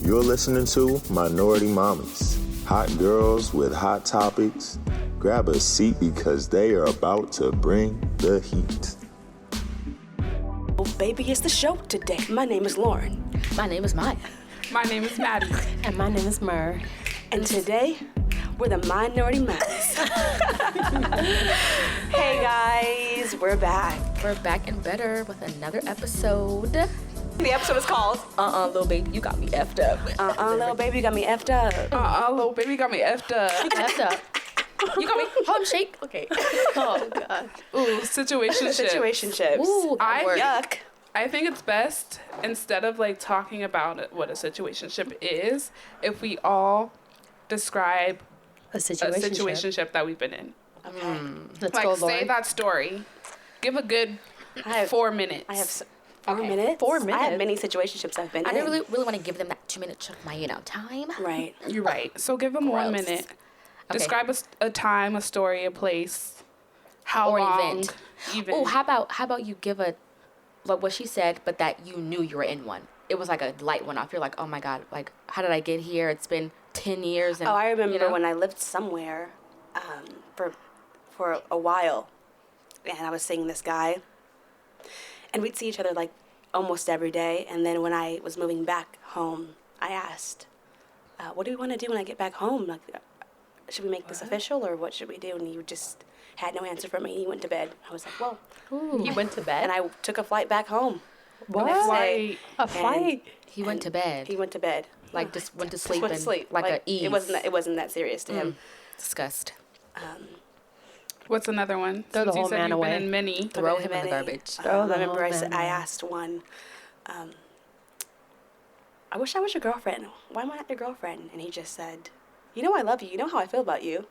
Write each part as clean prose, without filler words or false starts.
You're listening to Minoritymamis, hot girls with hot topics. Grab a seat because they are about to bring the heat. Oh, baby, it's the show today. My name is Lauren. My name is Maya. My name is Maddie. And my name is Myrrh. And today, we're the Minoritymamis. Hey guys, we're back. We're back and better with another episode. The episode is called Little baby, you got me effed up. Little baby, you got me effed up. Little baby got me effed up. You got effed up. You got me home shake. Okay. Oh, God. Ooh, situationships. Situationships. Ooh, Yuck. I think it's best, instead of like talking about what a situationship is, if we all describe A a situation. situationship that we've been in. Okay. Let's Like, go, say Lauren. that story. Give a good I have 4 minutes. I have 4 minutes. 4 I have minutes? many situationships I've been I in. didn't really want to give them that 2 minute chunk of my, time. Right. You're right. So give them 1 Gross. minute. Okay. Describe a time, a story, a place, how Or an long. event. Even. Oh, how about you give like what she said, but that you knew you were in one. It was like a light one off. You're like, oh my God, like how did I get here? It's been 10 years. And, Oh, I remember you know? when I lived somewhere for a while, and I was seeing this guy, and we'd see each other like almost every day. And then when I was moving back home, I asked, "What do we want to do when I get back home? Like, should we make this official, or what should we do?" And he just had no answer for me. He went to bed. I was like, "Well," He went to bed? and I took a flight back home. What? next day. Like, A fight? He went to bed. He went to bed. Like just went to sleep Went to and sleep. like a ease. It wasn't that serious to him. Disgust. what's another one? Throw the Since you whole said man you've away. been in many. Throw I've him been in the many. garbage. Throw I the remember whole man I away. asked one, I wish I was your girlfriend. Why am I not your girlfriend? And he just said, "You know I love you. You know how I feel about you."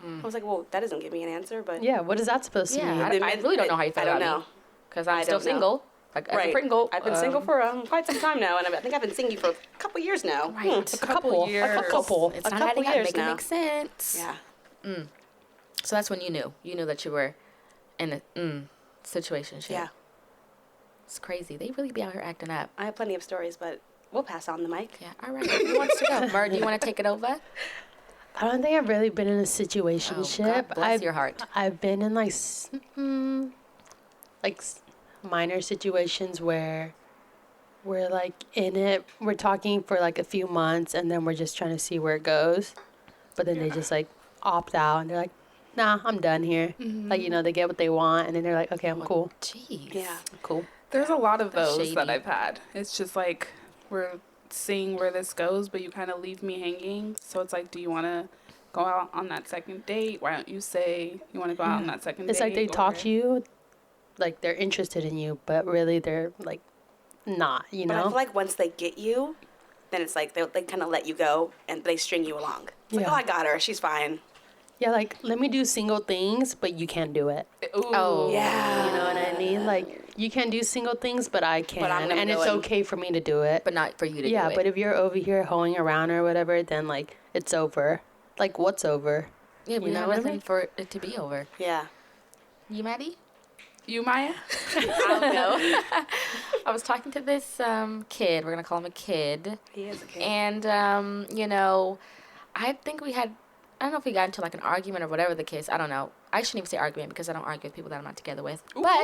I was like, well, that doesn't give me an answer, but... Yeah, what is that supposed to Yeah, mean? I really don't know how you feel I don't about know. me. Because I'm I still don't know. single. Like, as a Right. Pringle. I've been single for quite some time now, and I think I've been single for a couple years now. Right. A couple. years. A couple. It's a not couple adding up. years Make it now. make sense. Yeah. So that's when you knew. You knew that you were in a situation. Yeah. It's crazy. They really be out here acting up. I have plenty of stories, but we'll pass on the mic. Yeah. All right. Who wants to go? Murr, do you want to take it over? I don't think I've really been in a situationship. God bless your heart. I've been in minor situations where we're like in it. We're talking for like a few months, and then we're just trying to see where it goes. But then they just like opt out, and they're like, "Nah, I'm done here." Like they get what they want, and then they're like, "Okay, I'm cool. Jeez. Yeah. I'm cool." There's a lot of That's those that shady. I've had. It's just like we're seeing where this goes, but you kind of leave me hanging. So it's like, do you want to go out on that second date? Why don't you say you want to go out on that second It's date? like they talk or- to you, like they're interested in you, but really they're like not. But I feel like once they get you, then it's like they kind of let you go, and they string you along. It's like, Yeah. oh, I got her. She's fine. Yeah, like let me do single things, but you can't do it. Ooh. Oh. Yeah. You know what I mean? Like you can do single things, but I can, I'm gonna and go it's and- okay for me to do it. But not for you to do yeah, it. but if you're over here hoeing around or whatever, then like it's over. Like what's over? yeah, we you know have what I nothing mean? for it to be over. Yeah. You, Maddie? You, Maya? I don't know. I was talking to this kid. We're going to call him a kid. He is a kid. And, I think I don't know if we got into like an argument or whatever the case. I don't know. I shouldn't even say argument because I don't argue with people that I'm not together with. But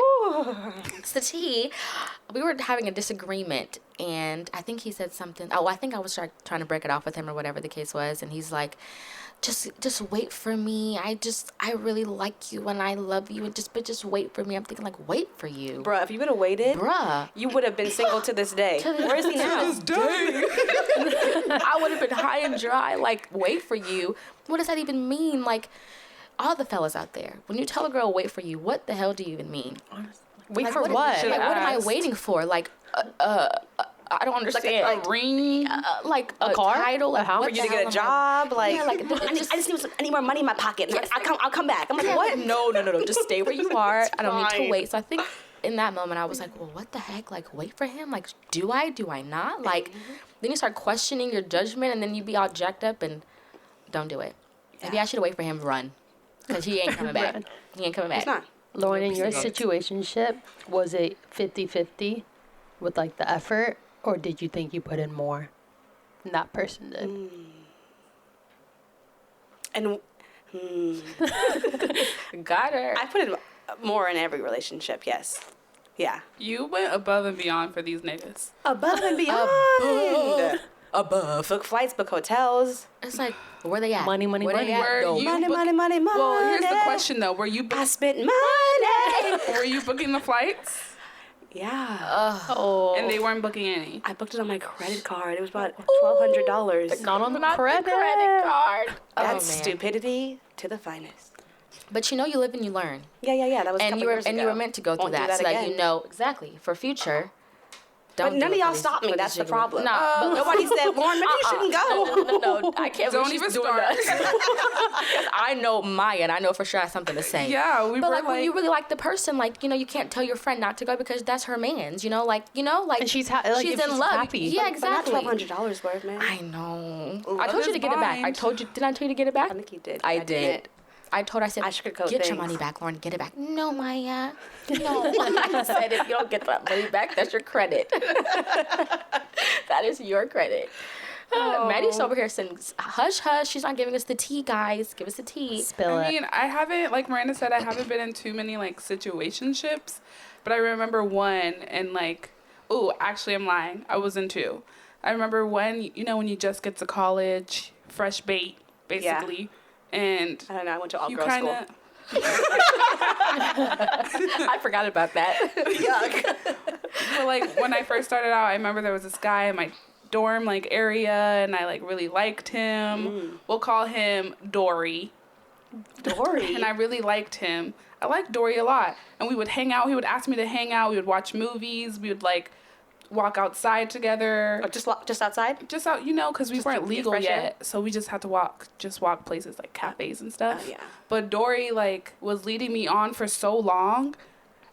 it's the tea. We were having a disagreement, and I think he said something. Oh, I think I was trying to break it off with him or whatever the case was. And he's like, just wait for me. I really like you and I love you. And just wait for me. I'm thinking like, wait for you. Bruh, if you would have waited, Bruh. you would have been single to this day. Where is he now? I would have been high and dry, like, wait for you. What does that even mean? Like, all the fellas out there, when you tell a girl wait for you, what the hell do you even mean? Wait Like, for what? Like, what am I asked. waiting for? Like, I don't understand. A ring? Like A car? title? A Like, house? what For you the to get hell a am I- job, like, Yeah, like, I need more money in my pocket. Yes, I'll come back. I'm like, Yeah, what? like, no. Just stay where you are. I don't need fine. to wait. So I think in that moment I was like, well, what the heck? Like, wait for him? Like, do I not? Like, then you start questioning your judgment, and then you be all jacked up, and don't do it. Maybe I should wait for him to run, because he ain't coming back. Run. He ain't coming back. It's not. Lauren, in your Single. situationship, was it 50-50 with like the effort, or did you think you put in more? than that person did. And Got her. I put it more in every relationship, yes. Yeah. You went above and beyond for these niggas. Above and beyond. Above. Book flights, book hotels. It's like, where they at? Money, money, Where money. They at? Where though? you- Money, book- money, money, money. Well, here's the question though: Were you I spent money. were you booking the flights, Yeah. Oh. and they weren't booking any? I booked it on my credit card. It was about $1,200. Not on the Not credit. the credit card. That's man. stupidity to the finest. But you know, you live and you learn. Yeah. That was a And couple you were years and you ago. were meant to go through Won't do that, so that you again. know exactly for future. But Don't none do of it for y'all these- stopped me. for That's these the jiggly- problem. No, but Nobody said, Lauren, maybe you shouldn't go. No, I can't Don't believe she's even doing start. that. Because I know Maya, and I know for sure I have something to say. Yeah, we But were like, when you really like the person, like, you know, you can't tell your friend not to go because that's her man's, you know, like, And she's like, she's if in she's love. happy. Yeah, exactly. But not $1,200 worth, man. I know. Love I told you is to get it back. I blind. told you. Did I tell you to get it back? I think you did. I God damn did. it. I told her, I said, I sugarcoat get your things. money back, Lauren. Get it back. No, Maya. No. I said, if you don't get that money back, that's your credit. That is your credit. Maddie's over here saying, hush, hush. She's not giving us the tea, guys. Give us the tea. Spill I it. mean, I haven't, like Miranda said, I haven't been in too many like situationships, but I remember one and like, actually I'm lying. I was in two. I remember one, you know, when you just get to college, fresh bait, basically, and I don't know. I went to all you girls kind school. of. I forgot about that. But like when I first started out, I remember there was this guy in my dorm like area, and I like really liked him. We'll call him Dory. Dory. And I really liked him. I liked Dory a lot. And we would hang out. He would ask me to hang out. We would watch movies. We would like walk outside together. Oh, just outside? Just out, you know, because we Just to weren't get legal fresh air? yet. So we just had to walk places like cafes and stuff. Oh, yeah. But Dory like was leading me on for so long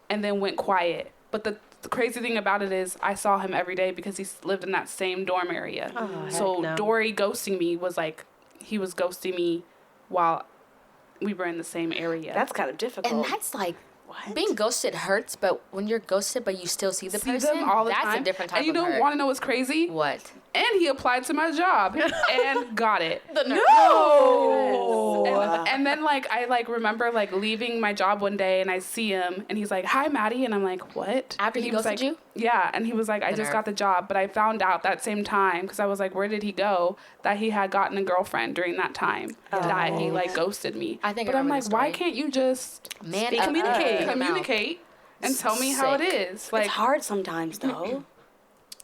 and then went quiet. But the crazy thing about it is I saw him every day because he lived in that same dorm area. Oh, So heck no. Dory ghosting me was like, he was ghosting me while we were in the same area. That's kind of difficult. And that's like, What? being ghosted hurts, but when you're ghosted, but you still see the See person, them all the that's time. a different type And you of don't hurt. want to know what's crazy? What? And he applied to my job and got it. No! And then like I like remember like leaving my job one day and I see him and he's like, "Hi, Maddie," and I'm like, "What?" After And he was ghosted like, you? Yeah, and he was like, "I The just nerve. got the job," but I found out that same time because I was like, "Where did he go?" That he had gotten a girlfriend during that time. That he like ghosted me. I think I but I'm remember like, the why story. can't you just Man, Speak- up, communicate. up, communicate and tell me how it Sick. is? Like It's hard sometimes, though.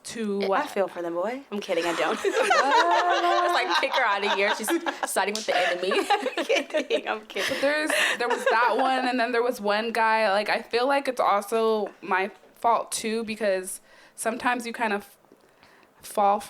to I what? feel for them, boy. I'm kidding. I don't. It's like, kick her out of here. She's siding with the enemy. I'm kidding. I'm kidding. There was that one, and then there was one guy. Like I feel like it's also my fault too because sometimes you kind of fall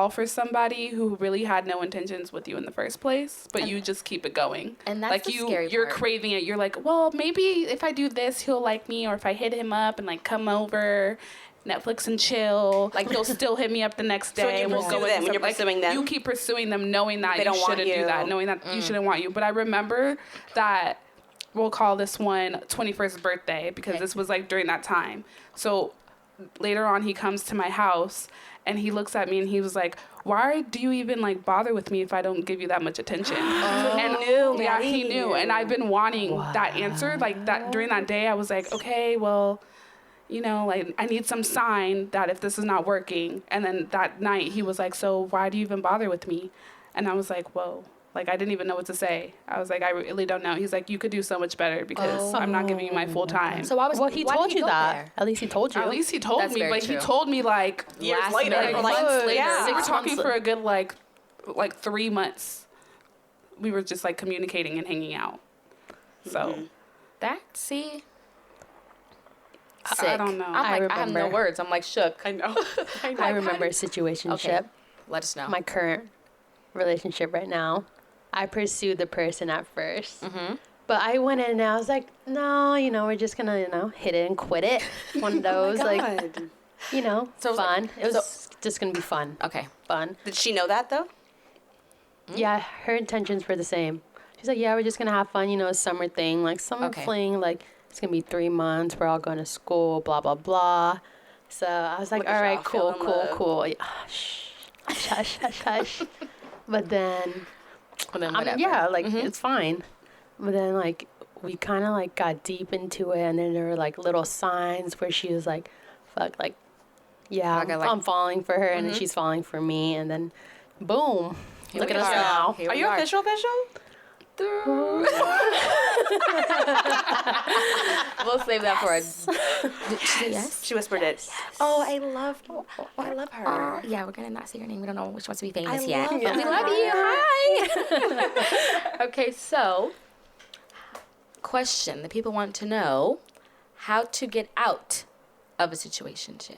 for somebody who really had no intentions with you in the first place, but you just keep it going. And that's like the scary you're part. craving it. You're like, well, maybe if I do this, he'll like me, or if I hit him up and like come over. Netflix and chill. Like he'll still hit me up the next day. So when you and we'll pursue go them, into when you're some- like, pursuing them? you keep pursuing them, knowing that They you don't want shouldn't do you. that, knowing that you shouldn't want you. But I remember that we'll call this one 21st birthday because this was like during that time. So later on, he comes to my house and he looks at me and he was like, "Why do you even like bother with me if I don't give you that much attention?" And knew, yeah, Maddie. he knew, and I've been wanting that answer. Like that during that day, I was like, okay, well, you know, like I need some sign that if this is not working. And then that night, he was like, "So why do you even bother with me?" And I was like, "Whoa." Like, I didn't even know what to say. I was like, I really don't know. He's like, you could do so much better because I'm not giving you my full time. So why was Well, he why told did he you go that. there? At least he told you. At least he told That's me, very but he true. told me like Years Last later, minute, like, months later, yeah. we were 6 talking months for a good like 3 months. We were just like communicating and hanging out. So That, see? I Sick. don't know. I'm like, I have no remember. words. I'm like shook. I know. I remember a situationship. Okay. Let us know. My current relationship right now. I pursued the person at 1st. But I went in and I was like, no, you know, we're just going to, hit it and quit it. One of those, Oh my like, God. So it was fun. like- It was just going to be fun. Okay. Fun. Did she know that though? Yeah, her intentions were the same. She's like, yeah, we're just going to have fun, a summer thing, like summer Okay. fling, like it's going to be 3 months. We're all going to school, blah, blah, blah. So I was like, Look at all right, y'all cool, fell in love. cool. Yeah, shh. hush, hush, hush. But then, Whatever. yeah, like it's fine. But then like we kind of like got deep into it, and then there were like little signs where she was like, "Fuck, like, yeah, Like, I like- I'm falling for her," and then she's falling for me, and then, boom, look at us now. Here Are we you official? We'll save that for a. Did she say yes? She whispered it. Oh, I love her. Yeah, we're gonna not say your name. We don't know which one's to be famous I yet. love But we her. love you. Hi. Okay, so question: the people want to know how to get out of a situationship.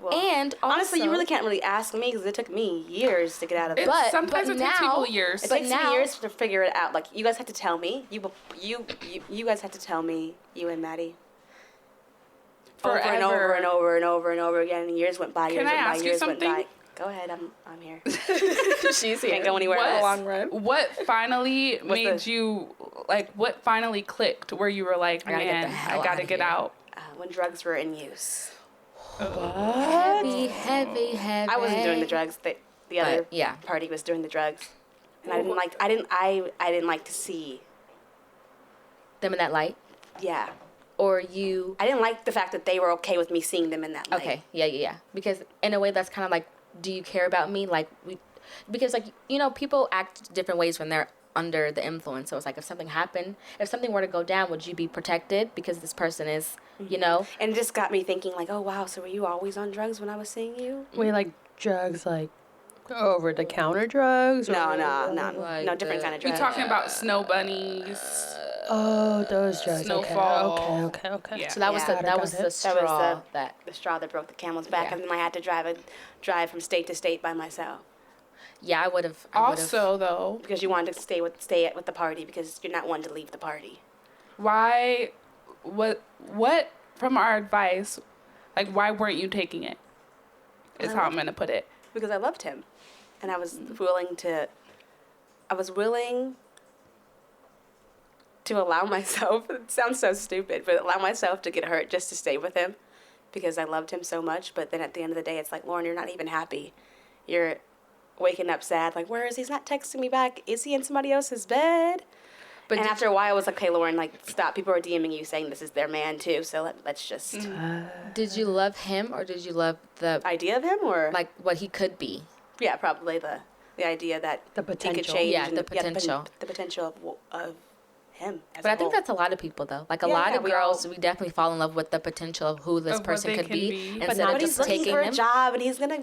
Well, And also, honestly, you really can't really ask me because it took me years to get out of it. But- Sometimes it takes now- people years. It but takes now- me years to figure it out. Like, you guys have to tell me. You guys have to tell me, you and Maddie. Over and over Forever. and over and over and over again. And years went by, years Can I went by, ask you years went by. something? Go ahead, I'm here. she's Can't go anywhere else. What finally made the- you, like, what finally clicked where you were like, I gotta get man, the hell I gotta outta get here." out? When drugs were in use. heavy. I wasn't doing the drugs. The other yeah. party was doing the drugs. And I didn't like to see. Them in that light, Yeah. or you. I didn't like the fact that they were okay with me seeing them in that light. Okay, yeah. Because in a way, that's kind of like, do you care about me? Like because like people act different ways when they're under the influence. So it's like if something happened, if something were to go down, would you be protected because this person is, And it just got me thinking like, oh wow, so were you always on drugs when I was seeing you? Wait, like drugs, like over the counter drugs? No, or- no, different kind of We drugs. talking about snow bunnies. Oh, those drugs. Snowfall. Okay. Yeah. So that was Yeah. that was the straw that. the straw that broke the camel's back, Yeah. and then I had to drive from state to state by myself Yeah, I would have. Also, though, because you wanted to stay with the party because you're not one to leave the party. why, what from our advice, like, why weren't you taking it? Is how I'm gonna put it. Because I loved him, and I was willing to allow myself. It sounds so stupid, but allow myself to get hurt just to stay with him, because I loved him so much. But then at the end of the day, it's like, Lauren, you're not even happy. You're waking up sad. Like, where is he? He's not texting me back. Is he in somebody else's bed? But And did after a while, I was like, okay, Lauren, like, stop. People are DMing you saying this is their man too. So let's just Did you love him or did you love the idea of him, or like what he could be? yeah, probably the idea that The he could potential. change. Yeah, and the potential. the potential of him. As But a I think whole. that's a lot of people though. Like a Yeah, lot yeah, of we girls, all- we definitely fall in love with the potential of who this Of what person they could can be be. instead But of he's just looking taking for them. a job, and he's gonna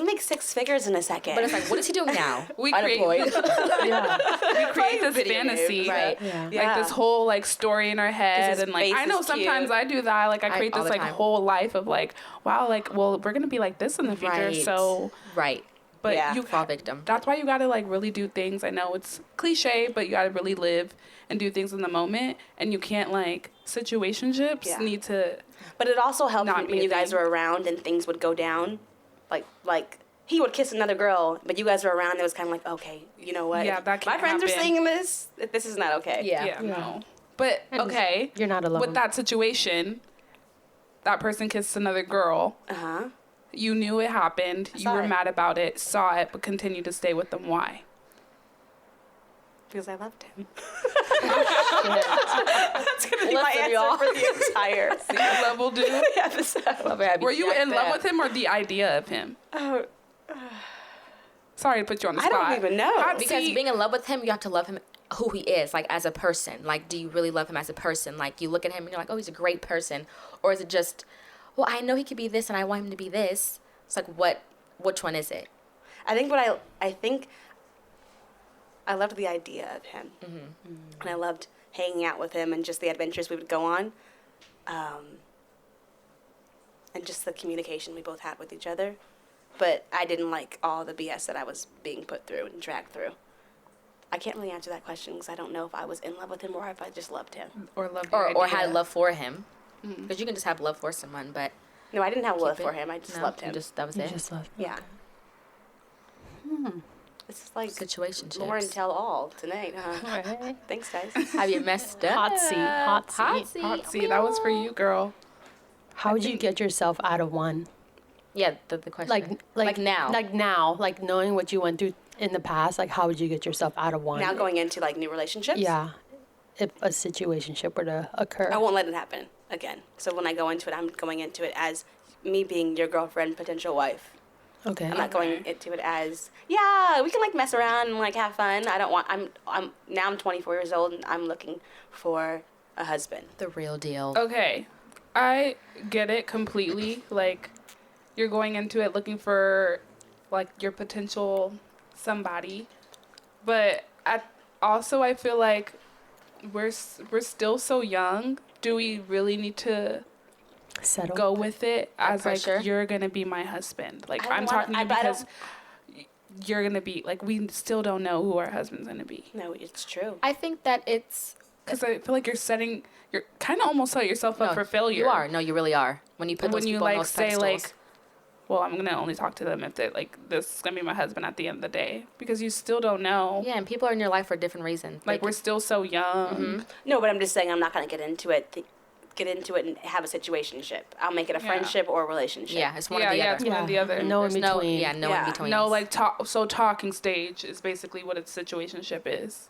make 6 figures in a second. But it's like, what is he doing now? We create, Yeah. we create this video games, fantasy, right? Yeah. Like this whole like story in our head, his and like face I know is sometimes cute. I do that. Like I create all this the like time. whole life of like, wow, like well we're gonna be like this in the future, Right. so. Right. But Yeah. you Fall victim. That's why you gotta like really do things. I know it's cliche, but you gotta really live and do things in the moment. And you can't like situationships Yeah. need to. But it also helped Not when be a you guys thing. were around and things would go down, like he would kiss another girl, but you guys were around. It was kind of like, okay, you know what? Yeah, If that my can't friends are happen. saying this. This is not okay. Yeah. Yeah, no. But okay, You're not alone. with that situation, that person kissed another girl. Uh huh. You knew it happened. You saw were it. mad about it. Saw it, but continued to stay with them. Why? Because I loved him. Shit. That's gonna be my Listen, answer y'all. for the entire Level dude. episode. Were you in love with him or the idea of him? Oh, Sorry to put you on the I spot. don't even know. Hot Because seat. being in love with him, you have to love him who he is, like as a person. Like, do you really love him as a person? Like, you look at him and you're like, oh, he's a great person, or is it just, well, I know he could be this and I want him to be this. It's like, which one is it? I think I loved the idea of him, and I loved hanging out with him and just the adventures we would go on, and just the communication we both had with each other. But I didn't like all the BS that I was being put through and dragged through. I can't really answer that question because I don't know if I was in love with him or if I just loved him. or love Or had love for him. Because you can just have love for someone, but No, I didn't have love it- for him. I just no, loved you him. that was You it. just love. Yeah. This is like Situationships. Lauren tell all tonight, huh? Right. Thanks, guys. Have you messed up? Hot seat. Hot seat. Hot seat. Hot seat. That was for you, girl. How would you get yourself out of one? Yeah, the question. Like now. Like knowing what you went through in the past, like how would you get yourself out of one? Now going into like new relationships. Yeah, if a situationship were to occur. I won't let it happen again. So when I go into it, I'm going into it as me being your girlfriend, potential wife. Okay. I'm not going into it as, yeah, we can like mess around and like have fun. I don't want, I'm 24 years old and I'm looking for a husband. The real deal. Okay. I get it completely. Like, you're going into it looking for like your potential somebody. But I feel like we're still so young. Do we really need to Settle. go with it as pressure? like you're gonna be my husband? Like I I'm don't talking to wanna- you I because you're gonna be like, we still don't know who our husband's gonna be. No, it's true. I think that it's... Because I feel like you're kind of almost setting yourself up for failure. You are. No, you really are. When you put those people on like those say pedestals. like, well, I'm gonna only talk to them if they like this is gonna be my husband at the end of the day, because you still don't know. Yeah, and people are in your life for different reasons. Like we're still so young. No, but I'm just saying I'm not going to get into it and have a situationship. I'll make it a friendship or a relationship. Yeah, it's one or the Yeah, other. it's one or the other. No in There's between. no Yeah. in between. No, like talking stage is basically what a situationship is.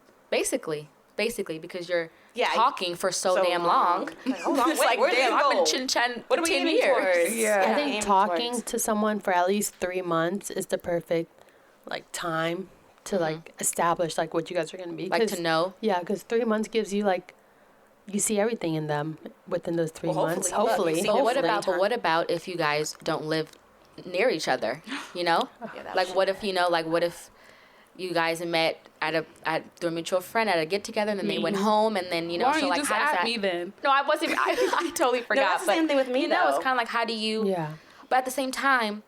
Basically, because you're Yeah, talking for so damn long. Like, hold on, It's wait, like, where's damn, the I've been goal? chin-chan What are we 10 aiming years. towards? Yeah. I aiming think talking towards. to someone for at least 3 months is the perfect like time to like establish like what you guys are gonna be. Like 'Cause- to know. Yeah, because 3 months gives you like you see everything in them within those 3 Well, months. hopefully. Hopefully. But what about if you guys don't live near each other? You know, Yeah, that like was- what if you guys met through a mutual friend at a get together, and then they went home, and then Why don't so you like just how does at that? me then? No, I wasn't. I totally forgot. that's the but, same thing with me, You know, it's though. kind of like how do you? Yeah. But at the same time,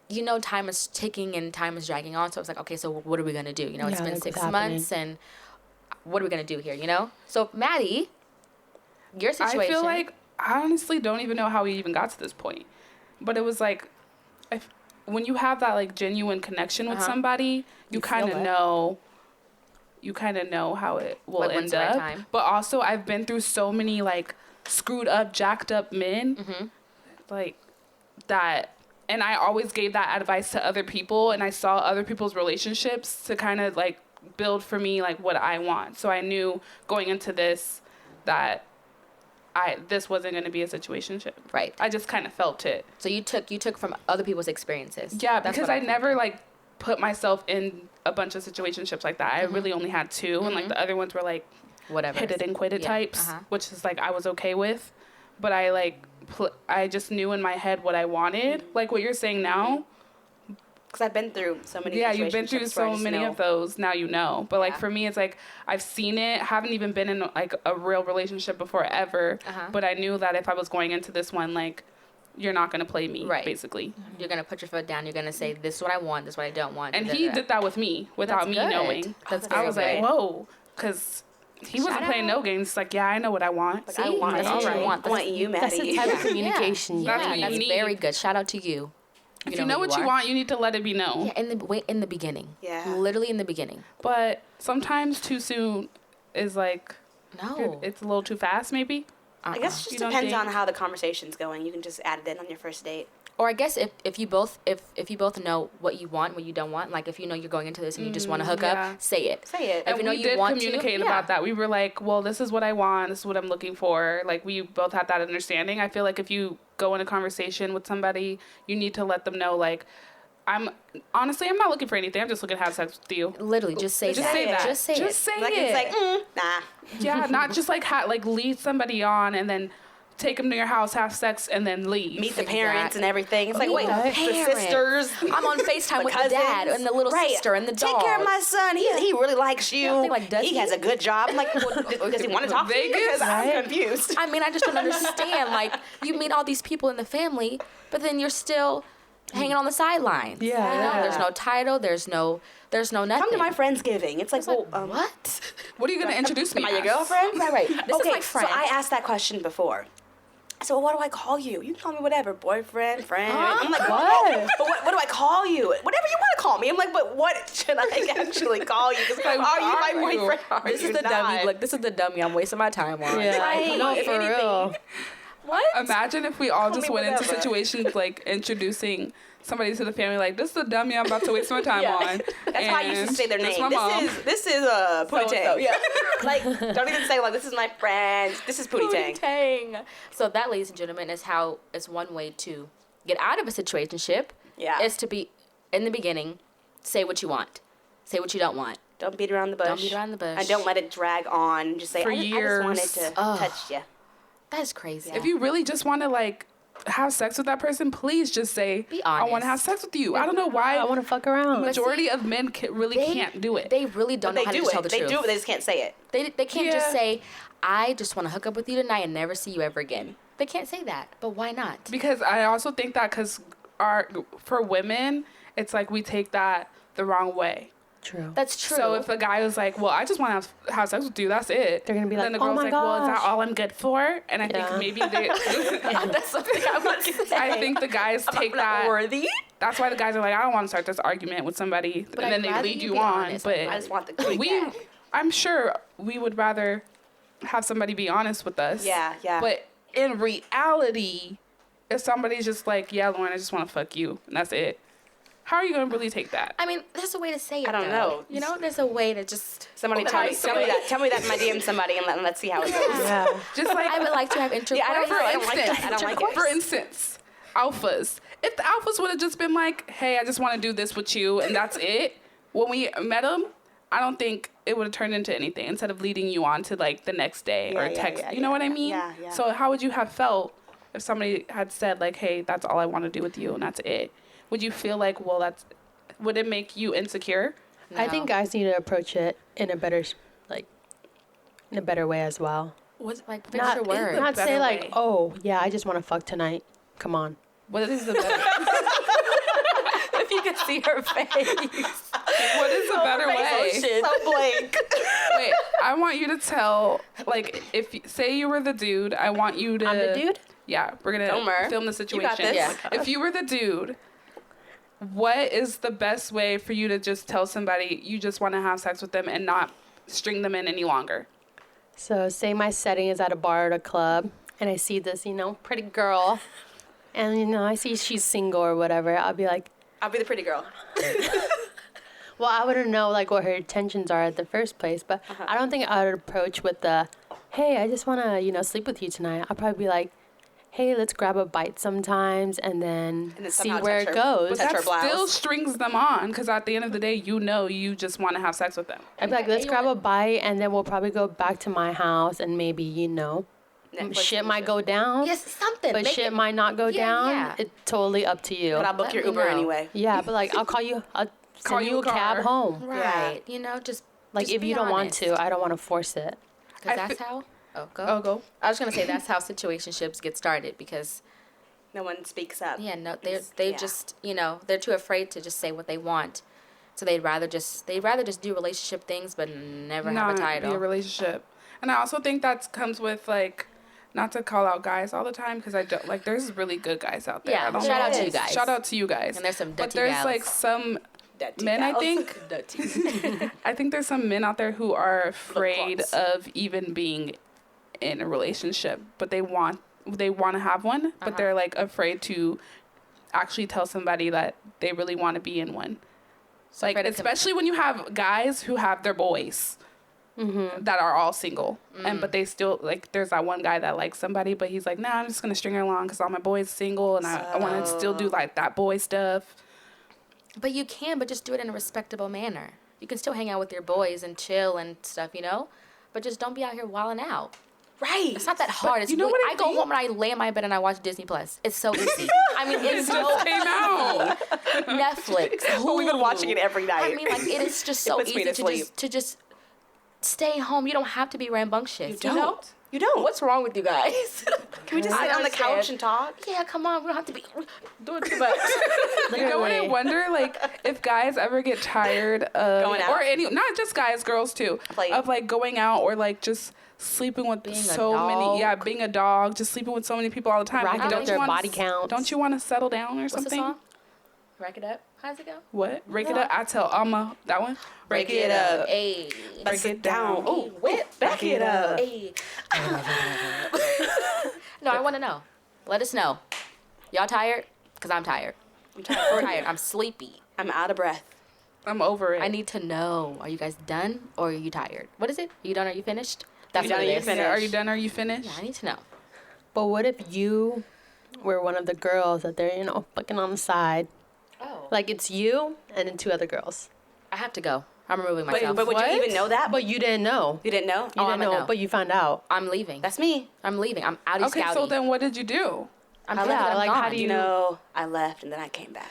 you know, time is ticking and time is dragging on. So it's like, okay, so what are we gonna do? You know, it's Yeah, been like 6 what's months, and what are we gonna do here? You know. So Maddie, your situation. I feel like I honestly don't even know how we even got to this point, but it was like, when you have that like genuine connection with somebody, you kind of know. You kind of know how it will Like, when's end the right up. time. But also, I've been through so many like screwed up, jacked up men, like that. And I always gave that advice to other people, and I saw other people's relationships to kind of like build for me like what I want. So I knew going into this that this wasn't going to be a situationship. Right. I just kind of felt it. So you took from other people's experiences. Yeah, That's because what I think. never like put myself in a bunch of situationships like that. I really only had 2, and like the other ones were like Whatever. hit it and quit it types, which is like I was okay with. But I like I just knew in my head what I wanted, like what you're saying now. Because I've been through so many. Yeah, you've been through situationships where I so just many know. of those. Now you know. But like Yeah. for me, it's like I've seen it. Haven't even been in like a real relationship before ever. But I knew that if I was going into this one, like you're not gonna play me, Right. basically. You're gonna put your foot down. You're gonna say, "This is what I want. This is what I don't want." And he did that with me without That's me good. knowing. That's I very was like, good. whoa, because he wasn't playing no games. It's like, yeah, I know what I want. See, I want that's you. what you I want. want you, That's the Maddie. type of communication. That's Yeah, what you that's need. very good. Shout out to you. If you know what you want, you need to let it be known. Yeah, in the beginning. Yeah. Literally in the beginning. But sometimes too soon is like, No. it's a little too fast, maybe. I guess it You just don't depends think? on how the conversation's going. You can just add it in on your first date. Or I guess if you both know what you want, what you don't want, like if you know you're going into this and you just want to hook yeah. up, say it. Say it. If And you know we you did want to, communicate yeah. about that. We were like, well, this is what I want. This is what I'm looking for. Like, we both had that understanding. I feel like if you go in a conversation with somebody, you need to let them know, like, I'm not looking for anything. I'm just looking to have sex with you. Literally, just say Just that. say that. Just say Just it. say Like it. it's like, nah. Yeah, not just like lead somebody on and then take them to your house, have sex, and then leave. Meet the parents and everything. It's like, Meet wait, the the parents. sisters. I'm on FaceTime the with the dad cousins. and the little Right. sister and the dog. Take care of my son. He really likes you. Yeah, like, does he he? has a good job. I'm like, well, does he want to talk to you? Vegas? Because I'm confused. I mean, I just don't understand. Like, you meet all these people in the family, but then you're still hanging on the sidelines. Yeah, You know, yeah. there's no title. There's no nothing. Come to my Friendsgiving. It's like, well, what? What are you going to introduce me Am I your as? girlfriend? Right. This Okay, is my friend. so I asked that question before. So what do I call you? You can call me whatever, boyfriend, friend. I'm like, What? But what do I call you? Whatever you want to call me. I'm like, but what should I actually call you? Because are you my boyfriend? Or This are is you the dummy. not? Look, this is the dummy I'm wasting my time on. Yeah, Right. no, If for real. What? Imagine if we all Call just me went into whatever. situations like introducing somebody to the family like, this is a dummy I'm about to waste my time on. That's why I used to say their this name. my mom. This is Pootie Tang. Yeah. Like, don't even say like, this is my friend. This is Pootie Tang. Tang. So that, ladies and gentlemen, is how it's one way to get out of a situationship. Yeah. Is to be in the beginning, say what you want, say what you don't want. Don't beat around the bush. Don't beat around the bush. And don't let it drag on. Just say, For I years. just wanted to touch you. That's crazy. If you really just want to like have sex with that person, please just say, Be I want honest. to have sex with you. I don't know why I want to fuck around. majority of men really can't do it. They really don't know They how to do just tell it. the They truth. do it. They just can't say it. They can't just Yeah. say, I just want to hook up with you tonight and never see you ever again. They can't say that. But why not? Because I also think that for women, it's like we take that the wrong way. True. That's true. So if a guy was like, well, I just want to have sex with you, that's it. They're gonna be then like, the "Oh girl's my like, well, is that gosh." all I'm good for? And I Yeah. think maybe they, that's something I would say. I think the guys take that. worthy. That's why the guys are like, I don't want to start this argument with somebody, But and then I'd they rather lead you you be on. honest. But I just want the quick we, gag. I'm sure we would rather have somebody be honest with us. Yeah, yeah. But in reality, if somebody's just like, yeah, Lauren, I just want to fuck you, and that's it, how are you going to really take that? I mean, there's a way to say it. I don't though. know. You know, there's a way to just. Somebody Oh, tell me nice that. way. Tell me that in my DM somebody, and let's see how it goes. Yeah. Just like, I would like to have intercourse. Yeah, I don't know. I don't like instance, that. I don't like it. For instance, alphas. If the alphas would have just been like, hey, I just want to do this with you, and that's it, when we met them, I don't think it would have turned into anything instead of leading you on to like the next day or Yeah, yeah, text. yeah, you know what I mean? yeah, yeah. So how would you have felt if somebody had said like, hey, that's all I want to do with you, and that's it? Would you feel like, well, would it make you insecure? I No. think guys need to approach it in a better, in a better way as well. What's like fix Not, your words. not Better say like, way. oh yeah, I just want to fuck tonight. Come on. What is the better? If you could see her face. What is the better way? So blank. Wait, I want you to tell, like, say you were the dude, I want you to. I'm the dude? Yeah, we're gonna Gomer, film the you situation. got this. Yeah. If you were the dude, what is the best way for you to just tell somebody you just want to have sex with them and not string them in any longer? So say my setting is at a bar at a club, and I see this, pretty girl, and I see she's single or whatever. I'll be like, I'll be the pretty girl. well, I wouldn't know like what her intentions are at the first place, but I don't think I would approach with the, hey, I just want to, sleep with you tonight. I'll probably be like, hey, let's grab a bite sometimes, and then And then see somehow where touch it her- goes. Touch That her blouse. still strings them on because at the end of the day, you just want to have sex with them. I'd be like, let's grab a bite, and then we'll probably go back to my house, and maybe, Netflix shit and might go down. Yes, something. But Make shit it- might not go Yeah, down. yeah. It's totally up to you. But I'll book Let your me Uber know. anyway. Yeah, but like I'll call you. I'll Call send you you a a cab car. home. Right. Just. Like just if be you don't honest. want to, I don't want to force it. Because I that's how. Oh, go. Oh, go. I was gonna say that's how situationships get started because No one speaks up. yeah, no, It's- they yeah. just they're too afraid to just say what they want, so they'd rather just do relationship things but never have a title. Be a relationship. And I also think that comes with like, not to call out guys all the time because I don't like. There's really good guys out there. Yeah, I don't shout know. out to you guys. Shout out to you guys. And there's some But dirty there's gals. like some Dirty men, I gals. think. I think there's some men out there who are afraid close. of even being in a relationship, but they want to have one, but they're like afraid to actually tell somebody that they really want to be in one. Like afraid of especially when you have guys who have their boys that are all single, and but they still like. There's that one guy that likes somebody, but he's like, nah, I'm just gonna string her along because all my boys single, and I want to still do like that boy stuff. But you can, but just do it in a respectable manner. You can still hang out with your boys and chill and stuff, but just don't be out here wilding out. Right. It's not that hard. It's you know really, what I I go think? home and I lay in my bed and I watch Disney Plus. It's so easy. I mean, it's so Just came out. Netflix. But we've been Hulu. watching it every night. I mean, like it is just so puts me easy to to sleep. just stay home. You don't have to be rambunctious. You know? don't. You don't. What's wrong with you guys? Can we just sit on the couch and talk? Yeah, come on. We don't have to be doing too much. You know what I Literally. wonder? Like, if guys ever get tired of Going out? or not just guys, girls too, Like- of like going out or like just sleeping with Being a so dog. many, being a dog, just sleeping with so many people all the time. Racking Like, up their you wanna body counts. Don't you want to settle down or What's the something? song? Rack it up. How's it go? What? Rake it up. I tell Alma that one. Break it up. Hey. Break it down. Oh, whip. Back it up. Hey. No, I want to know. Let us know. Y'all tired? Because I'm tired. I'm tired. tired. I'm sleepy. I'm out of breath. I'm over it. I need to know. Are you guys done or are you tired? What is it? Are you done? Are you finished? That's You what done? it Are you is. finished? Yeah, are you done? Are you finished? Yeah, I need to know. But what if you were one of the girls that they're, fucking on the side? Oh. Like, it's you and then 2 other girls. I have to go. I'm removing But, myself. but would you even know that? But you didn't know. You didn't know? You Oh, didn't I know, know. but you found out. I'm leaving. That's me. I'm leaving. I'm outie Okay, scouty. so then what did you do? I'm I telling you, left. I'm Like, how gone. do You know, I left and then I came back.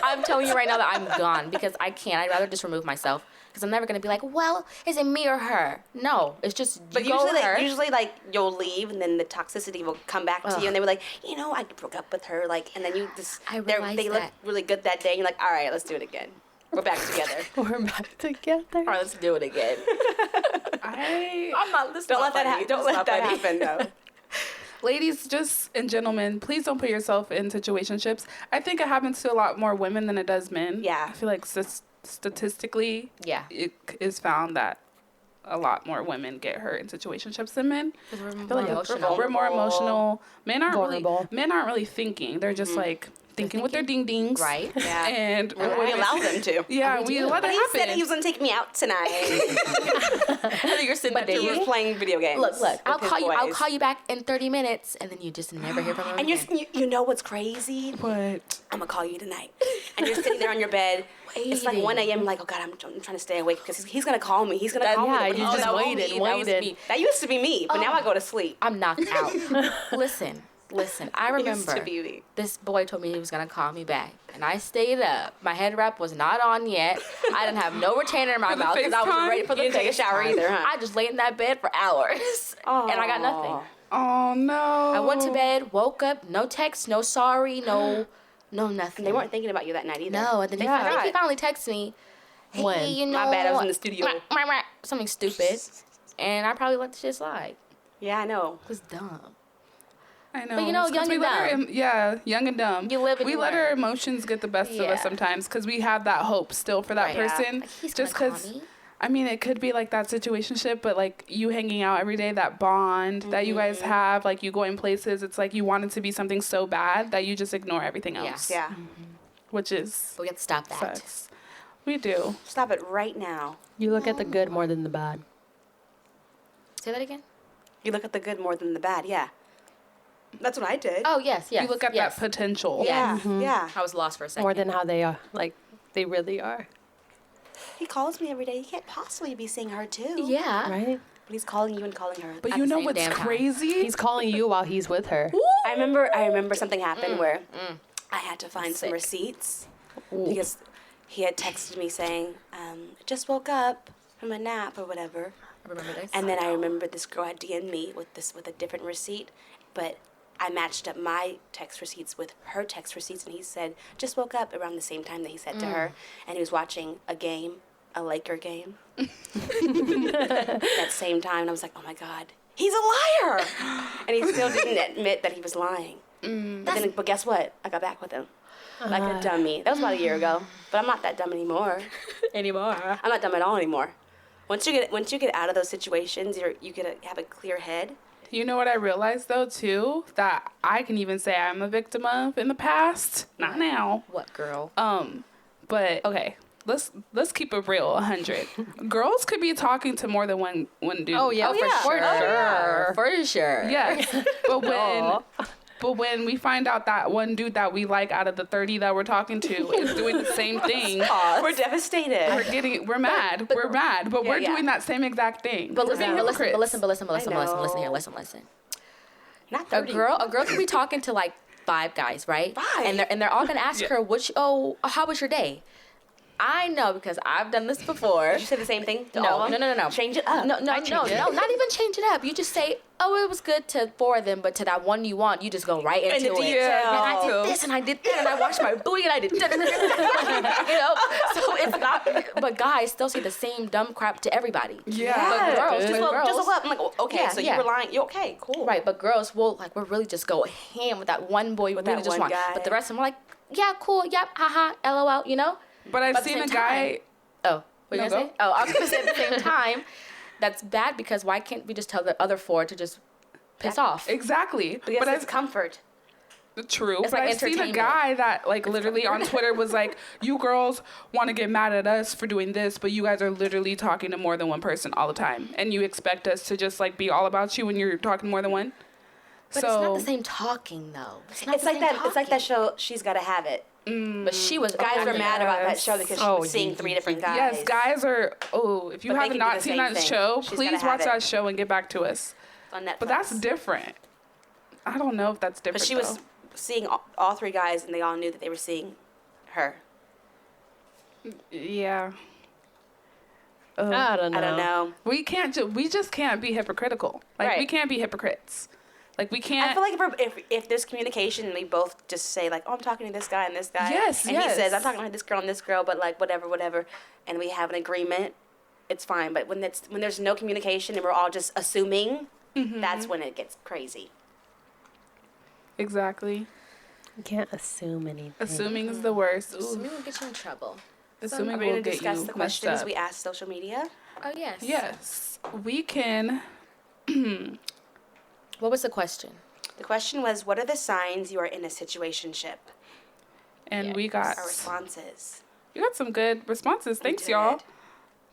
I'm telling you right now that I'm gone because I can't. I'd rather just remove myself because I'm never gonna be like, well, is it me or her? No, it's just you But go usually, her. like you'll leave and then the toxicity will come back to you and they were like, I broke up with her, like, and then you just I they realized look that. really good that day. And you're like, all right, let's do it again. We're back together. We're back together. All right, let's do it again. I'm not listening. Don't let that happen. Don't let that happen though. Ladies, just and gentlemen, please don't put yourself in situationships. I think it happens to a lot more women than it does men. Yeah. I feel like statistically, Yeah. it is found that a lot more women get hurt in situationships than men. We're I feel like emotional. we're more emotional. Men aren't Vulnerable. really thinking. They're just like thinking with their ding dings. Right. Yeah. And we allow them to. Yeah, we we do. let But it he happen. said he was gonna take me out tonight. You're sitting But there. he was playing video games. Look. with I'll his call you. I'll boys. call you back in 30 minutes, and then you just never hear from him And again. you know what's crazy? But I'm gonna call you tonight. And you're sitting there on your bed. It's like Waiting. 1 a.m. Like, oh God, I'm trying to stay awake because he's gonna call me. He's gonna call yeah, me. you He's just gonna call waited, me. waited. That used to be me, but now I go to sleep. I'm knocked out. Listen. I Used remember to be me. this boy told me he was gonna call me back, and I stayed up. My head wrap was not on yet. I didn't have no retainer in my For the mouth because I FaceTime? wasn't ready for the You didn't take a shower FaceTime. either, huh? I just laid in that bed for hours, and I got nothing. oh no. I went to bed, woke up, no text, no sorry, no nothing. And they weren't thinking about you that night either. No, and then I think he finally texted me. Hey, When? you know, My bad, I was in the studio. Something stupid, and I probably let the shit slide. Yeah, I know. It was dumb. I know. But, you know, It's 'cause young we and let our dumb. young and dumb. You live and we you let learn. our emotions get the best of Yeah. us sometimes because we have that hope still for that Right, yeah. person. Like, he's Just gonna call because, me. I mean, it could be like that situationship, but like you hanging out every day, that bond that you guys have, like you going places, it's like you want it to be something so bad that you just ignore everything else. Yeah. Which is But we have to stop that. sucks. We do. Stop it right now. You look at the good more than the bad. Say that again. You look at the good more than the bad. Yeah. That's what I did. Oh yes. You look at that potential. yeah. yes. Yeah. I was lost for a second. More than how they are, like, they really are. He calls me every day. He can't possibly be seeing her too. Yeah. Right? But he's calling you and calling her. But At you the know same what's damn time. crazy? He's calling you while he's with her. I remember something happened where I had to find some Sick. receipts because he had texted me saying, just woke up from a nap or whatever. I remember this. And then I remember this girl had DM'd me with a different receipt, but I matched up my text receipts with her text receipts, and he said, just woke up around the same time that he said to her, and he was watching a Laker game. That same time, and I was like, oh my God, he's a liar! And he still didn't admit that he was lying. But guess what? I got back with him. Like a dummy. That was about a year ago. But I'm not that dumb anymore. I'm not dumb at all anymore. Once you get out of those situations, you get to have a clear head. You know what I realized though too? That I can even say I'm a victim of in the past. Not now. What girl? But okay. Let's keep it real, 100. Girls could be talking to more than one dude. Oh yeah, for sure. Yes. But when we find out that one dude that we like out of the 30 that we're talking to is doing the same thing, We're devastated. we're mad. We're mad, but we're yeah. doing that same exact thing. But We're being hypocrites. listen I here, know. listen. Not A 30. girl could be talking to like 5 guys, right? 5? And they're all gonna ask her, how was your day? I know because I've done this before. Did you say the same thing to all of them? No. Change it up. No, not even change it up. You just say, it was good to 4 of them, but to that one you want, you just go right into the it. detail. And I did this, and I did that, and I washed my booty, and I did you know? So it's not, but guys still say the same dumb crap to everybody. Yeah. But girls, just woke up. I'm like, okay, Yeah, so yeah. you were lying. You okay? Cool. Right, but girls will we'll really just go ham with that one boy With we really that just one want. guy. But the rest of them are like, yeah, cool, yep, haha, lol, you know? But I've But at the seen a same guy. time- Oh, what No, you gonna go. say? Oh, I was gonna say at the same time, that's bad because why can't we just tell the other 4 to just piss off? Exactly. Because But it's comfort. True, It's but like I've seen a entertainment. guy that like literally on Twitter was like, "You girls want to get mad at us for doing this, but you guys are literally talking to more than one person all the time, and you expect us to just like be all about you when you're talking to more than one." But it's not the same talking though. It's not It's the like same that. It's like that talking. show. She's Gotta Have It. But she was Guys were mad about that yes. show because she Oh, was seeing yeah, 3 different guys. Yes, guys are. Oh, if you But they have can do not the seen same that thing. show, She's please Gotta watch Have It. that show and get back to us. On Netflix. But that's different. I don't know if that's different. But she was seeing all 3 guys, and they all knew that they were seeing her. Yeah. I don't know. I don't know. We can't. We just can't be hypocritical. Like we Right. can't be hypocrites. Like we can't. I feel like if there's communication and we both just say like, oh, I'm talking to this guy and this guy. Yes, and yes. he says, I'm talking to this girl and this girl, but like whatever, and we have an agreement, it's fine. But when there's no communication and we're all just assuming, that's when it gets crazy. Exactly. You can't assume anything. Assuming is the worst. Ooh. Assuming will get you in trouble. Assuming Are we will going to get discuss you the messed questions up. we asked social media? Oh yes. Yes, we can. What was the question? The question was, what are the signs you are in a situationship? And Yeah. we got Our responses. you got some good responses. Thanks, did. y'all.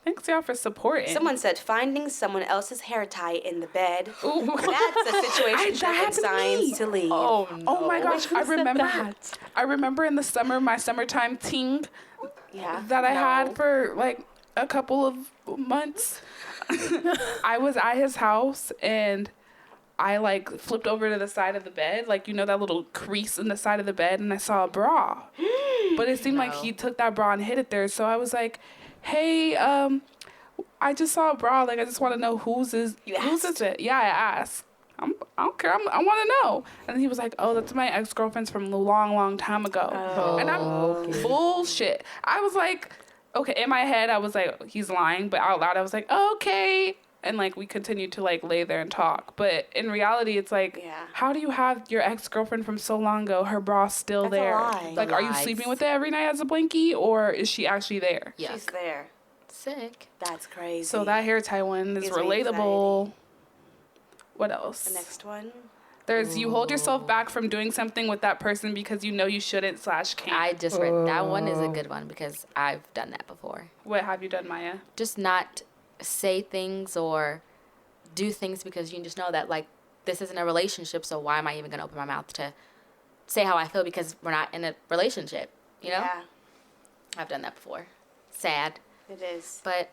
Thanks, y'all, for supporting. Someone said finding someone else's hair tie in the bed. Ooh. That's a situationship That with happened to signs me. to leave. Oh no. Oh my gosh, I Who said remember. that? I remember in the summer, my summertime ting Yeah. that I No. had for like a couple of months. I was at his house and I like flipped over to the side of the bed, like you know that little crease in the side of the bed, and I saw a bra. But it seemed like No. he took that bra and hid it there. So I was like, "Hey, I just saw a bra. Like I just want to know whose is it?" Yeah, I asked. I don't care. I want to know. And he was like, "Oh, that's my ex-girlfriend's from a long, long time ago." And I'm okay. bullshit. I was like, okay. In my head, I was like, he's lying. But out loud, I was like, okay. And like we continued to like lay there and talk. But in reality, it's like, Yeah. how do you have your ex-girlfriend from so long ago, her bra still That's a there? lie. Like, are you Lies. sleeping with it every night as a blankie, or is she actually there? Yuck. She's there. Sick. That's crazy. So that hair tie one is Gives me relatable. What else? The next one. There's you hold yourself back from doing something with that person because you know you shouldn't / can't. I just read that one is a good one because I've done that before. What have you done, Maya? Just not say things or do things because you just know that like this isn't a relationship, so why am I even gonna open my mouth to say how I feel because we're not in a relationship, you know? Yeah, I've done that before. Sad, it is. but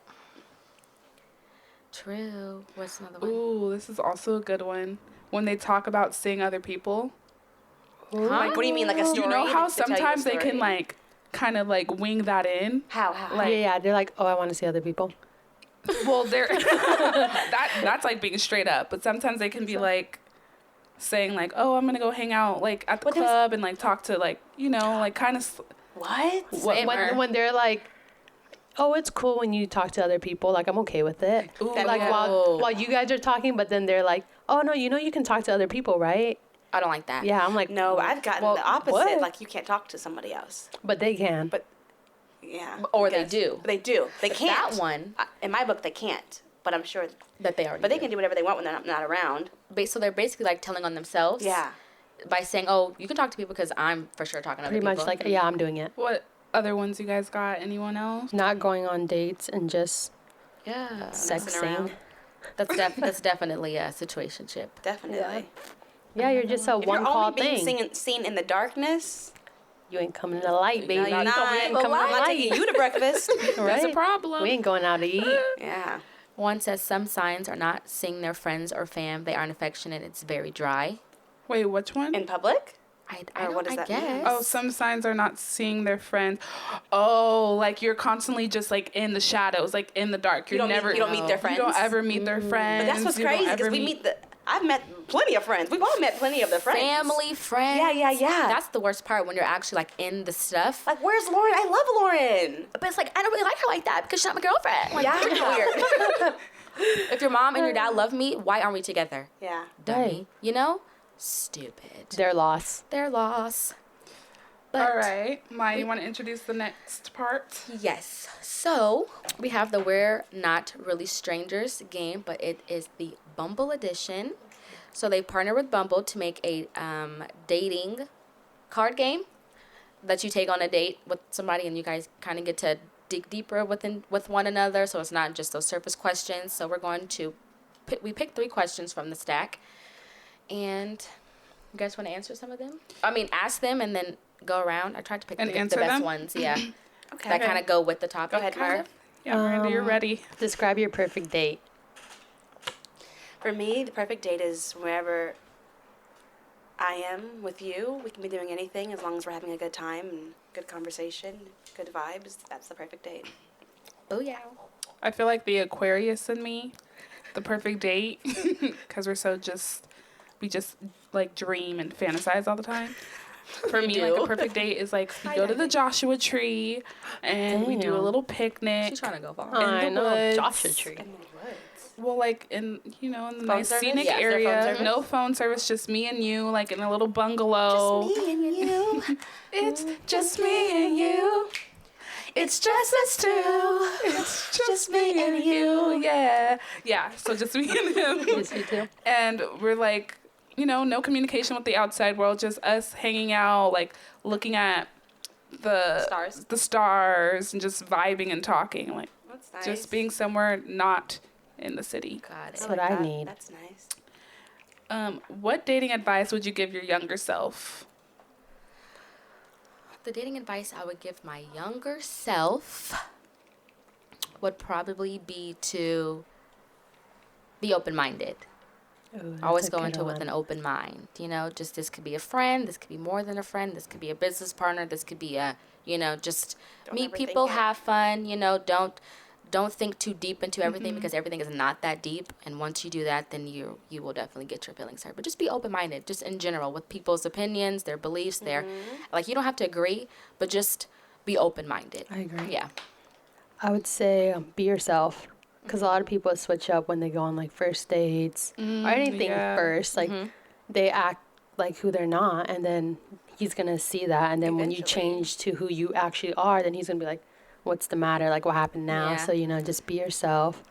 true. What's another one? Ooh, this is also a good one. When they talk about seeing other people. Like, what do you mean, like a story? You know how to tell you a sometimes they story? can like kind of like wing that in? How? Like, Yeah, they're like, oh, I want to see other people. well, they're that's like being straight up, but sometimes they can be like saying like, "Oh, I'm going to go hang out like at the What is- club and like talk to like, you know, like kind of What? When they're like, oh, it's cool when you talk to other people. Like, I'm okay with it. Ooh, Like yeah. while you guys are talking, but then they're like, oh no, you know you can talk to other people, right? I don't like that. Yeah, I'm like, No, I've gotten well, the opposite. what? Like, you can't talk to somebody else. But they can. But, yeah. Or I they guess. do. They do. They can't. That one In my book, they can't. But I'm sure. that they already But they can do whatever they want when they're not around. So they're basically like telling on themselves. Yeah. By saying, "Oh, you can talk to people because I'm for sure talking to Pretty other much people." like, yeah, I'm doing it. What other ones you guys got? Anyone else? Not going on dates and just Yeah. Messing sexing. around. That's definitely a situationship. Definitely. Yeah, you're just a If one you're call only being thing. seen in the darkness, You ain't coming to the light, baby. no, you're not. coming to I'm not light. taking you to breakfast. There's a Right? problem. We ain't going out to eat. Yeah. One says some signs are not seeing their friends or fam. They aren't affectionate. It's very dry. Wait, which one? In public? I Or what does that mean? guess. Oh, some signs are not seeing their friends. Oh, like you're constantly just like in the shadows, like in the dark. You're You don't never. meet their friends? You don't ever meet their friends. But that's what's You don't crazy ever because we meet I've met plenty of friends. We've all met plenty of the friends. family, friends. Yeah. That's the worst part when you're actually like in the stuff. Like, where's Lauren? I love Lauren. But it's like I don't really like her like that because she's not my girlfriend. Like, Yeah, weird. if your mom and your dad love me, why aren't we together? Yeah. Dummy. Right. You know? Stupid. Their loss. Their loss. But All right, Maya, you want to introduce the next part? yes. So we have the We're Not Really Strangers game, but it is the Bumble edition. So they partner with Bumble to make a dating card game that you take on a date with somebody, and you guys kind of get to dig deeper with one another. So it's not just those surface questions. So we're going to we picked 3 questions from the stack, and you guys want to answer some of them? I mean, ask them and then go around. I tried to pick And the answer best them? ones. Yeah, Okay. that kind of go with the topic. Go ahead, kind Mar. of. Yeah, Miranda, you're ready. Describe your perfect date. For me, the perfect date is wherever I am with you. We can be doing anything as long as we're having a good time and good conversation, good vibes. That's the perfect date. Oh yeah. I feel like the Aquarius in me, the perfect date, because we just like dream and fantasize all the time. For me, like, a perfect date is like we go to the Joshua Tree and we do a Damn. little picnic. She's trying to go far. I know, woods. Joshua Tree. In the woods. Well, like in the nice service? scenic Yeah, is there phone area, service? no phone service, just me and you, like in a little bungalow. Just me and you. It's just me and you. It's just us two. It's just me and you. Yeah. Yeah. So just me and him. Yes, you too. And we're like, no communication with the outside world, just us hanging out, like looking at the stars and just vibing and talking, like That's nice. just being somewhere not in the city. Got it. That's what I need. That's nice. What dating advice would you give your younger self? The dating advice I would give my younger self would probably be to be open-minded. Ooh, that's Always a go good into it with one. an open mind. Just this could be a friend, this could be more than a friend, this could be a business partner, this could be just Don't meet overthink people, it. have fun. Don't think too deep into everything because everything is not that deep. And once you do that, then you will definitely get your feelings hurt. But just be open-minded, just in general, with people's opinions, their beliefs, their you don't have to agree, but just be open-minded. I agree. Yeah. I would say be yourself. Because a lot of people switch up when they go on like first dates or anything yeah. first. Like they act like who they're not, and then he's gonna see that, and then when you Eventually. change to who you actually are, then he's gonna be like, "What's the matter? Like what happened now?" Yeah. So just be yourself.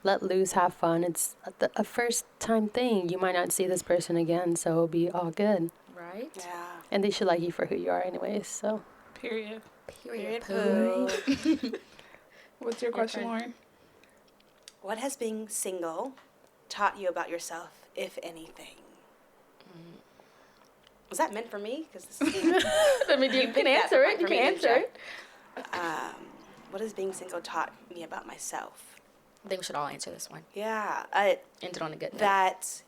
Let loose, have fun. It's a first time thing. You might not see this person again, so it'll be all good. Right? Yeah. And they should like you for who you are, anyways. So Period. Period. Poo. What's your question, turn. Lauren? What has being single taught you about yourself, if anything? Was that meant for me? Because this is I mean, you can picked that answer one it. for You me, can didn't answer you? it. What has being single taught me about myself? I think we should all answer this one. Yeah, End it on a good note. that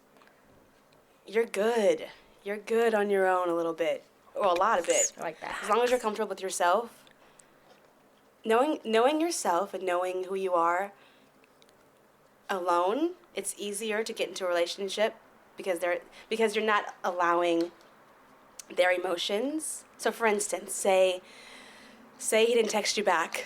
you're good. You're good on your own a little bit, or a lot of it. I like that. As long as you're comfortable with yourself, knowing yourself and knowing who you are alone, it's easier to get into a relationship because you're not allowing their emotions. So, for instance, say he didn't text you back,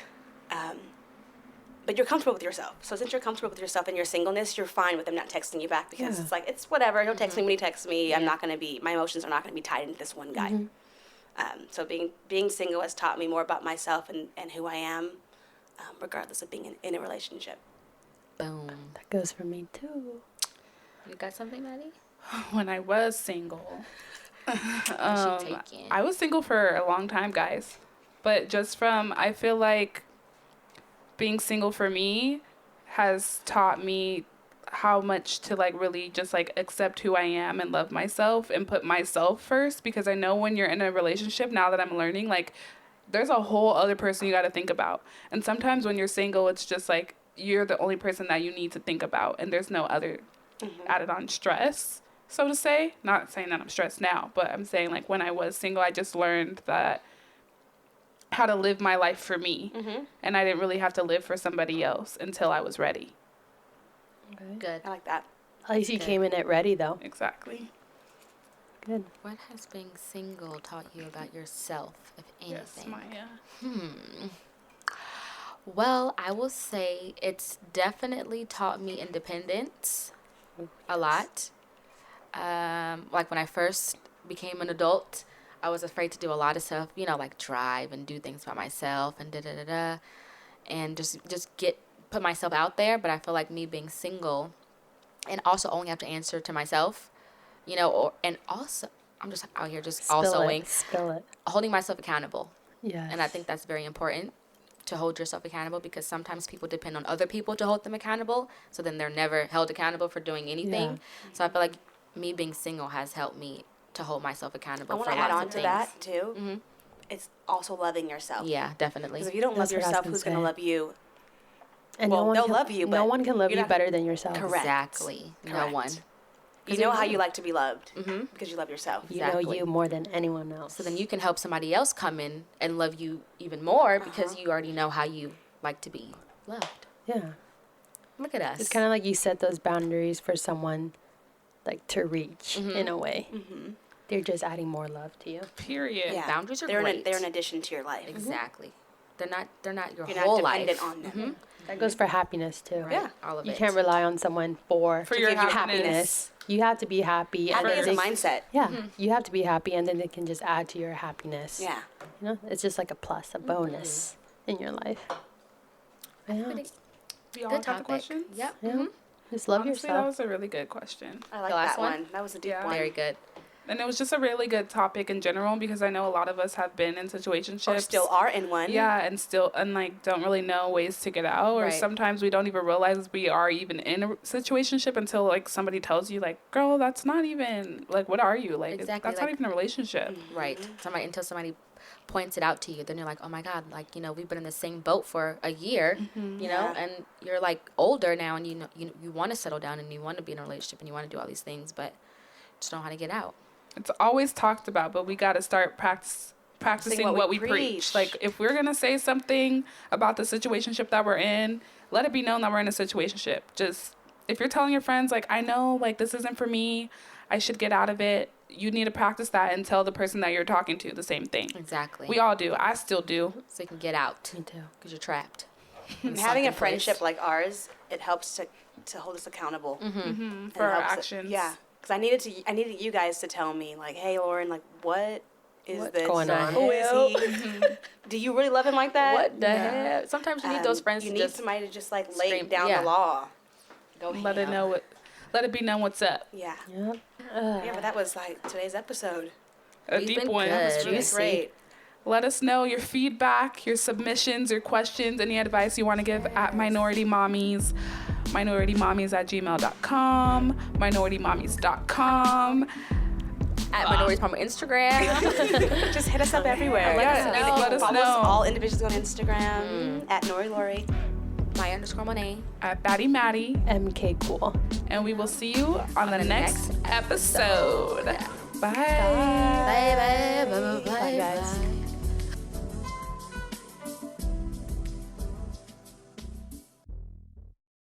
but you're comfortable with yourself. So since you're comfortable with yourself and your singleness, you're fine with him not texting you back because it's like, it's whatever. He'll text me when he texts me. I'm not going to be, my emotions are not going to be tied into this one guy. So being single has taught me more about myself and who I am, regardless of being in a relationship. Boom. that goes for me too. You got something, Maddie? When I was single, She taking. I was single for a long time, guys. But I feel like being single for me has taught me how much to really just accept who I am and love myself and put myself first, because I know when you're in a relationship, now that I'm learning, there's a whole other person you got to think about. And sometimes when you're single, it's just you're the only person that you need to think about, and there's no other added on stress, so to say. Not saying that I'm stressed now, but I'm saying when I was single, I just learned that how to live my life for me, and I didn't really have to live for somebody else until I was ready. Okay. Good. I like that. At least you came in it ready though. Exactly. Good. What has being single taught you about yourself, if anything? Yes, Maya. Well, I will say it's definitely taught me independence a lot. When I first became an adult, I was afraid to do a lot of stuff, drive and do things by myself and and just put myself out there. But I feel like me being single and also only have to answer to myself, and also I'm just out here just Spill alsoing, it. Spill it. holding myself accountable. Yes. And I think that's very important to hold yourself accountable, because sometimes people depend on other people to hold them accountable. So then they're never held accountable for doing anything. Yeah. So I feel like me being single has helped me to hold myself accountable I want for to add lots on of to things. that too. It's also loving yourself. Yeah, definitely. Because if you don't love That's what I was yourself, gonna who's going to say. love you? And Well, they'll can, love you, no but one can love you're you not- better than yourself. Correct. Exactly. No Correct. one. You know how you like to be loved because you love yourself. You know Exactly. you more than anyone else. So then you can help somebody else come in and love you even more because you already know how you like to be loved. Yeah. Look at us. It's kind of like you set those boundaries for someone, like, to reach in a way. They're just adding more love to you. Period. Yeah. Boundaries are they're great. they're an addition to your life. Exactly. They're not your You're whole not dependent life. on them. That goes for happiness, too. Right? Yeah. All of You it. can't rely on someone for For your give you happiness. You have to be happy. Happy and is then a mindset. Yeah. You have to be happy, and then it can just add to your happiness. Yeah. You know, it's just like a plus, a bonus in your life. Yeah. We all Good got the topic. questions? Yep. Yeah. Just love Honestly, yourself. that was a really good question. I like The last that one? one. That was a deep Yeah. one. Very good. And it was just a really good topic in general because I know a lot of us have been in situationships. Or still are in one. Yeah, and still, and like, don't really know ways to get out. Or Right. sometimes we don't even realize we are even in a situationship until, like, somebody tells you, like, girl, that's not even, like, what are you? Like, Exactly, that's not like- even a relationship. Right. Until somebody points it out to you, then you're like, oh my God, like, we've been in the same boat for a year, you know, Yeah. and you're like older now, and you want to settle down and you want to be in a relationship and you want to do all these things, but just don't know how to get out. It's always talked about, but we got to start practicing what we preach. Like, if we're going to say something about the situationship that we're in, let it be known that we're in a situationship. Just, if you're telling your friends, like, I know, like, this isn't for me, I should get out of it, you need to practice that and tell the person that you're talking to the same thing. Exactly. We all do. I still do. So you can get out. Me too. Because you're trapped. And having a friendship like ours, it helps to hold us accountable. For It our helps actions. Yeah. Because I needed you guys to tell me, like, hey, Lauren, like, what is What's this? going on? Who is he? Do you really love him like that? What the heck? Sometimes you need those friends You to need just somebody to just, like, lay scream- down yeah. the law. go Let it ham. know let it be known what's up. Yeah. Yep. Yeah, but that was, like, today's episode. A We've deep been one. good. It was Juicy. great. Let us know your feedback, your submissions, your questions, any advice you want to give at Minoritymamis. Minoritymamis@gmail.com. Minoritymamis.com. At Minority's Mama Instagram. Just hit us up everywhere. Let us know. Let us Follow know. us all individuals on Instagram at Nori Lori. My_Monet. At Batty Maddie. MK Cool. And we will see you on the next episode. Bye. Bye, bye, bye, bye, Bye, guys. bye.